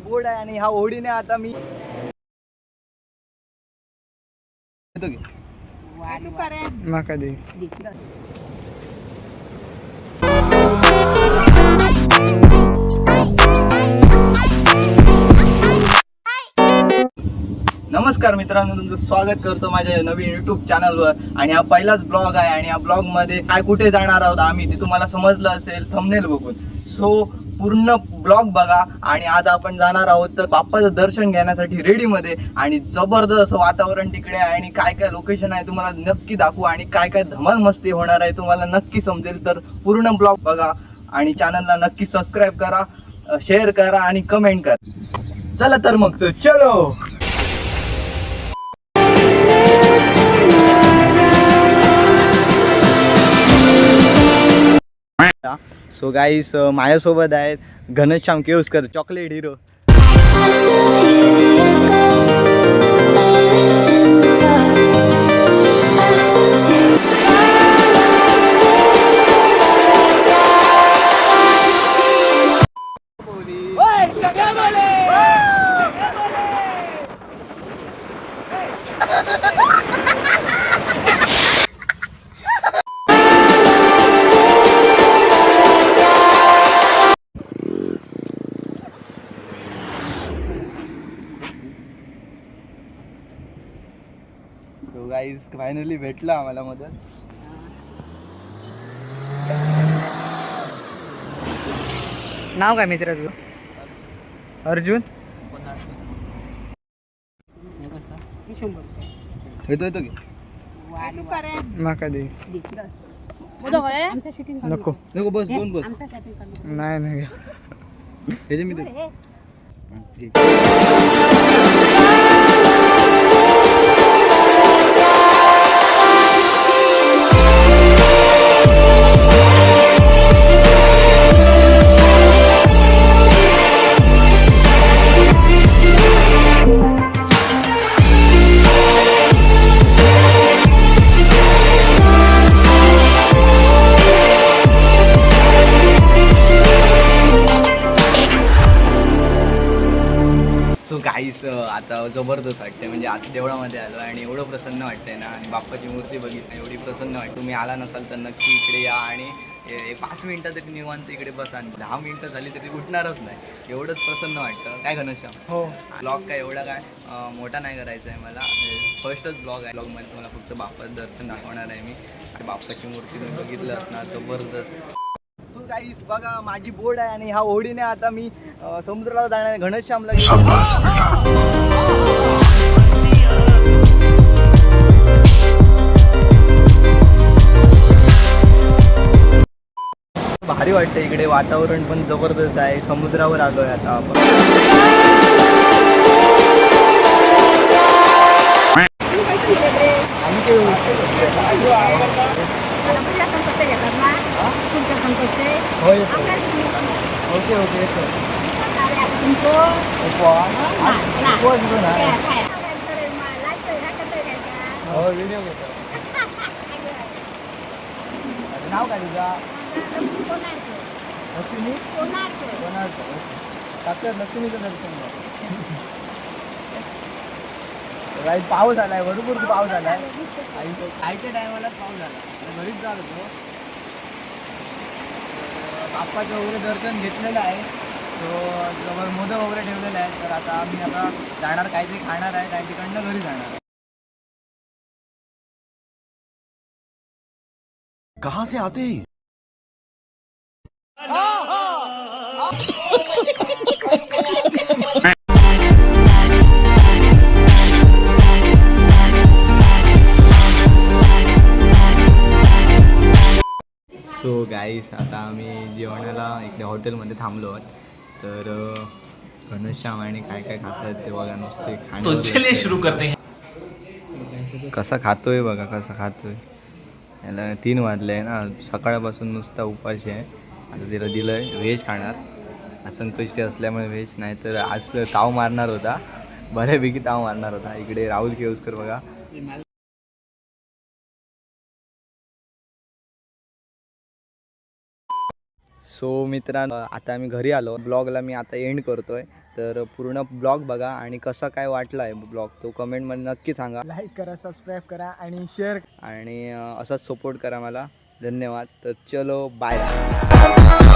Board आहे आणि ह्या ओढीने आता मी माका दे. नमस्कार मित्रांनो, तुमचं स्वागत करतो माझ्या नवीन युट्यूब चॅनलवर. आणि हा पहिलाच ब्लॉग आहे आणि या ब्लॉग मध्ये काय कुठे जाणार आहोत आम्ही ते तुम्हाला समजलं असेल थंबनेल बघून. सो पूर्ण ब्लॉग बघा. आणि आज आपण जाणार आहोत तर बाप्पाचं दर्शन घेण्यासाठी रेडीमध्ये. आणि जबरदस्त असं वातावरण तिकडे आहे आणि काय काय लोकेशन आहे तुम्हाला नक्की दाखवू आणि काय काय धमाल मस्ती होणार आहे तुम्हाला नक्की समजेल. तर पूर्ण ब्लॉग बघा आणि चॅनलला नक्की सबस्क्राईब करा, शेअर करा आणि कमेंट करा. चला तर मग तो चलो. सो गाईस, माझ्यासोबत आहेत Ghanshyam Kevaskar, chocolate hero. So guys finally भेटलं आम्हाला मदत. नाव काय मित्र तुझं? अर्जुन येतो की माका दे. नको नको, बस दोन बस. नाही नाही. हे जे मी ठीक. सो गाईस, आता जबरदस्त वाटते. म्हणजे आता देवळामध्ये आलो आणि एवढं प्रसन्न वाटतंय ना. आणि बाप्पाची मूर्ती बघितली एवढी प्रसन्न वाटते. तुम्ही आला नसाल तर नक्की इकडे या आणि 5 मिनिटं तरी निवांत इकडे बसा. आणि 10 मिनिटं झाली तरी उठणारच नाही, एवढंच प्रसन्न वाटतं. काय घनश्याम? हो. ब्लॉग काय एवढा काय मोठा नाही करायचा आहे मला. फर्स्टच ब्लॉग आहे. ब्लॉगमध्ये तुम्हाला फक्त बाप्पाचं दर्शन दाखवणार आहे मी. आणि बाप्पाची मूर्ती तुम्ही बघितलं असणार, जबरदस्त. गाईस बघा, माझी बोर्ड आहे आणि ह्या ओढीने आता मी समुद्राला जाणार आहे. घनश्यामला भारी वाटतं. इकडे वातावरण पण जबरदस्त आहे. समुद्रावर आलोय आता आपण. ओके ओके हो, व्हिडिओ घेतो. नाव काय तुझा? लक्ष्मी. लक्ष्मीचं दर्शन घ्या. पाऊस आलाय, भरपूर पाऊस आलाय. आईच्या टायमालाच पाऊस आला. घरीच जात होतो. बाप्पाचं वगैरे दर्शन घेतलेलं आहे. तो जवळ मोदक वगैरे ठेवलेले आहेत. तर आता आम्ही आता जाणार, काहीतरी खाणार आहे, काही तिकडनं घरी जाणार. कहां से आते हैं? सो गाईस, आता आम्ही जेवणाला इकडे हॉटेलमध्ये थांबलो आहोत. तर घनश्याम आणि काय काय खातात ते बघा. नुसते खाणे. चलिए सुरू करते हैं. कसा खातोय बघा, कसा खातोय. याला 3 वाजले आहे ना. सकाळपासून नुसता उपाशी आहे. आता तिला दिलं आहे व्हेज खाणार. असंकष्टी असल्यामुळे व्हेज, नाही तर आज ताव मारणार होता, बऱ्यापैकी ताव मारणार होता. इकडे राहुल केवस्कर बघा. सो मित्रांनो, आता आम्ही घरी आलो. ब्लॉगला मी आता एंड करतोय. तर पूर्ण ब्लॉग बघा आणि कसा काय वाटला आहे ब्लॉग तो कमेंटमध्ये नक्की सांगा. लाईक करा, सबस्क्राईब करा आणि शेअर. आणि असाच सपोर्ट करा मला. धन्यवाद. तर चलो बाय.